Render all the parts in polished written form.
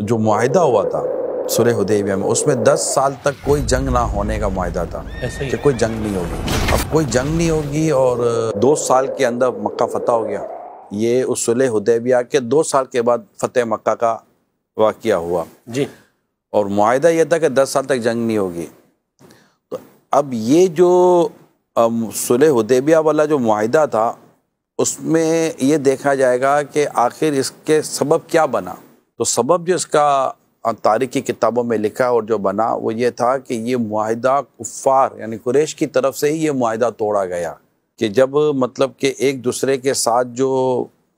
جو معاہدہ ہوا تھا صلح حدیبیہ میں، اس میں 10 سال تک کوئی جنگ نہ ہونے کا معاہدہ تھا کہ کوئی جنگ نہیں ہوگی۔ اب کوئی جنگ نہیں ہوگی اور 2 سال کے اندر مکہ فتح ہو گیا۔ یہ اس صلح حدیبیہ کے 2 سال کے بعد فتح مکہ کا واقعہ ہوا جی، اور معاہدہ یہ تھا کہ 10 سال تک جنگ نہیں ہوگی۔ تو اب یہ جو صلح حدیبیہ والا جو معاہدہ تھا، اس میں یہ دیکھا جائے گا کہ آخر اس کے سبب کیا بنا۔ تو سبب جو اس کا تاریخی کتابوں میں لکھا اور جو بنا وہ یہ تھا کہ یہ معاہدہ کفار یعنی قریش کی طرف سے ہی یہ معاہدہ توڑا گیا کہ جب مطلب کہ ایک دوسرے کے ساتھ جو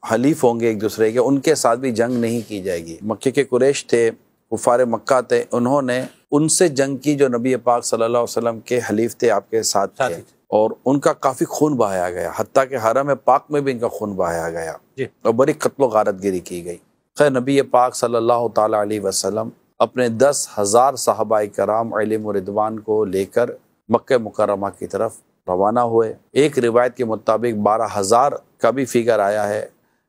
حلیف ہوں گے ایک دوسرے کے، ان کے ساتھ بھی جنگ نہیں کی جائے گی۔ مکے کے قریش تھے، کفار مکہ تھے، انہوں نے ان سے جنگ کی جو نبی پاک صلی اللہ علیہ وسلم کے حلیف تھے، آپ کے ساتھ تھے، اور ان کا کافی خون بہایا گیا، حتیٰ کہ حرم پاک میں بھی ان کا خون بہایا گیا اور بڑی قتل و غارت گری کی گئی۔ خیر نبی پاک صلی اللہ تعالیٰ علیہ وسلم اپنے 10,000 صحابہ کرام علم و رضوان کو لے کر مکہ مکرمہ کی طرف روانہ ہوئے۔ ایک روایت کے مطابق 12,000 کا بھی فگر آیا ہے،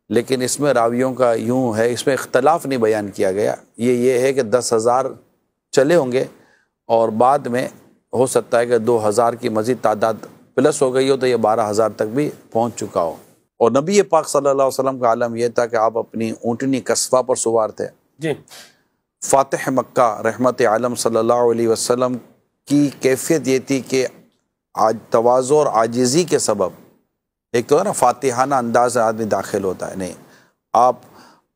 لیکن اس میں راویوں کا یوں ہے، اس میں اختلاف نہیں بیان کیا گیا۔ یہ ہے کہ 10,000 چلے ہوں گے اور بعد میں ہو سکتا ہے کہ 2,000 کی مزید تعداد پلس ہو گئی ہو تو یہ 12,000 تک بھی پہنچ چکا ہو۔ اور نبی پاک صلی اللہ علیہ وسلم کا عالم یہ تھا کہ آپ اپنی اونٹنی قصفہ پر سوار تھے۔ جی، فاتح مکہ رحمت عالم صلی اللہ علیہ وسلم کی کیفیت یہ تھی کہ تواضع اور عاجزی کے سبب، ایک تو ہے نا فاتحانہ انداز سے آدمی داخل ہوتا ہے، نہیں، آپ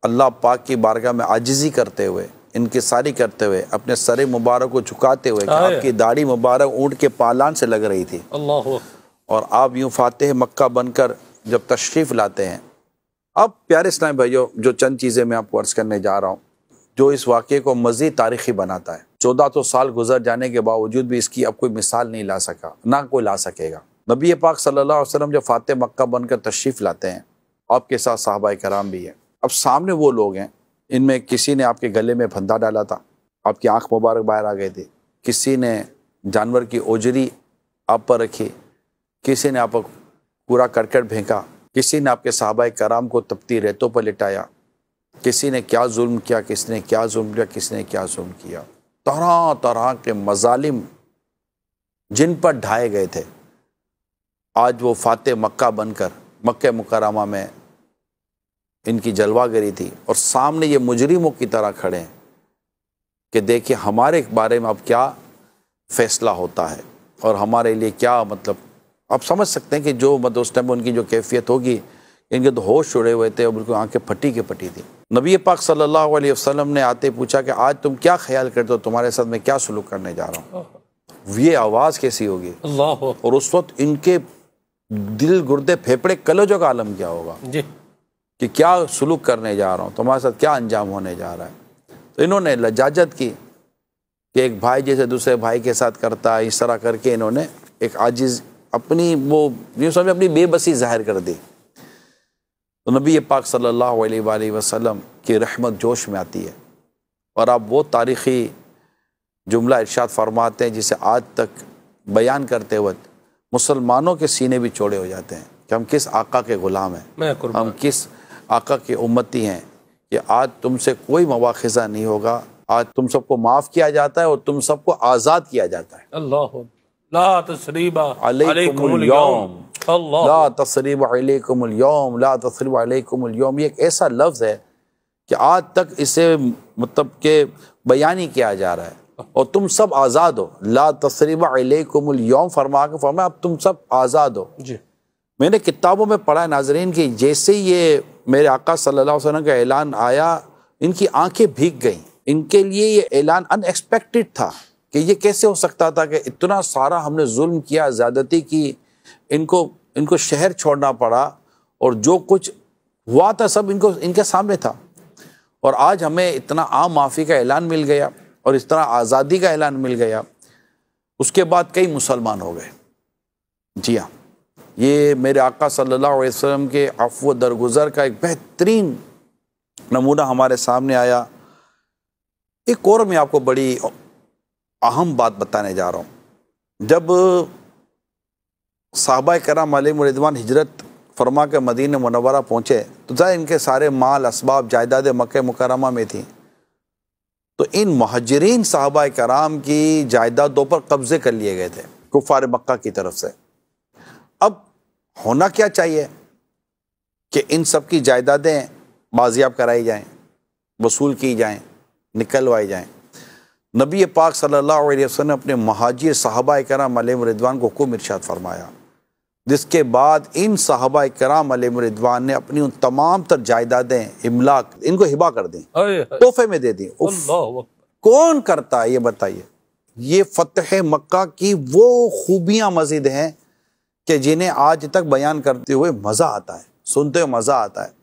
اللہ پاک کی بارگاہ میں عاجزی کرتے ہوئے، انکساری کرتے ہوئے، اپنے سر مبارک کو جھکاتے ہوئے کہ آپ کی داڑھی مبارک اونٹ کے پالان سے لگ رہی تھی، اللہ، اور آپ یوں فاتح مکہ بن کر جب تشریف لاتے ہیں۔ اب پیارے اسلام بھائیو، جو چند چیزیں میں آپ کو عرض کرنے جا رہا ہوں جو اس واقعے کو مزید تاریخی بناتا ہے۔ 1400 سال گزر جانے کے باوجود بھی اس کی اب کوئی مثال نہیں لا سکا، نہ کوئی لا سکے گا۔ نبی پاک صلی اللہ علیہ وسلم جب فاتح مکہ بن کر تشریف لاتے ہیں، آپ کے ساتھ صحابہ کرام بھی ہیں، اب سامنے وہ لوگ ہیں، ان میں کسی نے آپ کے گلے میں پھندا ڈالا تھا، آپ کی آنکھ مبارک باہر آ گئی تھی، کسی نے جانور کی اوجری آپ پر رکھی، کسی نے آپ پر کوڑا کرکٹ پھینکا، کسی نے آپ کے صحابہ کرام کو تپتی ریتوں پر لٹایا، کسی نے کیا ظلم کیا، کس نے کیا ظلم کیا، کس نے کیا ظلم کیا، طرح طرح کے مظالم جن پر ڈھائے گئے تھے، آج وہ فاتح مکہ بن کر مکہ مکرمہ میں ان کی جلوہ گری تھی، اور سامنے یہ مجرموں کی طرح کھڑے ہیں کہ دیکھیں ہمارے بارے میں اب کیا فیصلہ ہوتا ہے اور ہمارے لیے کیا، مطلب آپ سمجھ سکتے ہیں کہ جو مطلب اس ٹائم ان کی جو کیفیت ہوگی، ان کے تو ہوش اڑے ہوئے تھے اور بالکل آنکھیں پھٹی کی پھٹی تھی۔ نبی پاک صلی اللہ علیہ وسلم نے آتے پوچھا کہ آج تم کیا خیال کرتے ہو، تمہارے ساتھ میں کیا سلوک کرنے جا رہا ہوں، یہ آواز کیسی ہوگی، اللہ، اور اس وقت ان کے دل گردے پھیپڑے کلیجوں کا عالم کیا ہوگا جی، کہ کیا سلوک کرنے جا رہا ہوں، تمہارے ساتھ کیا انجام ہونے جا رہا ہے۔ تو انہوں نے لجاجت کی کہ ایک بھائی جیسے دوسرے بھائی کے ساتھ کرتا ہے، اس طرح کر کے انہوں نے ایک عاجز اپنی وہ اپنی بے بسی ظاہر کر دی۔ تو نبی پاک صلی اللہ علیہ وآلہ وسلم کی رحمت جوش میں آتی ہے، اور آپ وہ تاریخی جملہ ارشاد فرماتے ہیں جسے آج تک بیان کرتے وقت مسلمانوں کے سینے بھی چوڑے ہو جاتے ہیں کہ ہم کس آقا کے غلام ہیں، ہم کس آقا کے امتی ہیں کہ آج تم سے کوئی مواخذہ نہیں ہوگا، آج تم سب کو معاف کیا جاتا ہے اور تم سب کو آزاد کیا جاتا ہے۔ اللہ، لا تثریب علیکم اليوم، لا تثریب علیکم اليوم، لا تثریب علیکم اليوم، یہ ایک ایسا لفظ ہے کہ آج تک اسے مطلب کہ بیان ہی کیا جا رہا ہے، اور تم سب آزاد ہو، لا تثریب علیکم اليوم فرما اب تم سب آزاد ہو۔ جی، میں نے کتابوں میں پڑھا ہے ناظرین کہ جیسے یہ میرے آقا صلی اللہ علیہ وسلم کا اعلان آیا، ان کی آنکھیں بھیگ گئیں، ان کے لیے یہ اعلان ان ایکسپیکٹڈ تھا کہ یہ کیسے ہو سکتا تھا کہ اتنا سارا ہم نے ظلم کیا، زیادتی کی، ان کو شہر چھوڑنا پڑا، اور جو کچھ ہوا تھا سب ان کے سامنے تھا، اور آج ہمیں اتنا عام معافی کا اعلان مل گیا اور اس طرح آزادی کا اعلان مل گیا۔ اس کے بعد کئی مسلمان ہو گئے۔ جی ہاں، یہ میرے آقا صلی اللہ علیہ وسلم کے عفو درگزر کا ایک بہترین نمونہ ہمارے سامنے آیا۔ ایک اور میں آپ کو بڑی اہم بات بتانے جا رہا ہوں۔ جب صحابہ کرام علیہم رضوان ہجرت فرما کے مدینہ منورہ پہنچے تو ظاہر ان کے سارے مال اسباب جائیداد مکہ مکرمہ میں تھیں، تو ان مہاجرین صحابہ کرام کی جائیدادوں پر قبضے کر لیے گئے تھے کفار مکہ کی طرف سے۔ اب ہونا کیا چاہیے کہ ان سب کی جائیدادیں بازیاب کرائی جائیں، وصول کی جائیں، نکلوائی جائیں۔ نبی پاک صلی اللہ علیہ وسلم نے اپنے مہاجر صحابہ کرام علیہم رضوان کو حکم ارشاد فرمایا، جس کے بعد ان صحابہ کرام علیہم رضوان نے اپنی ان تمام تر جائیدادیں املاک ان کو ہبہ کر دیں، تحفے میں دے دیں۔ اللہ اکبر۔ کون کرتا ہے یہ بتائیے؟ یہ فتح مکہ کی وہ خوبیاں مزید ہیں کہ جنہیں آج تک بیان کرتے ہوئے مزہ آتا ہے، سنتے ہوئے مزہ آتا ہے۔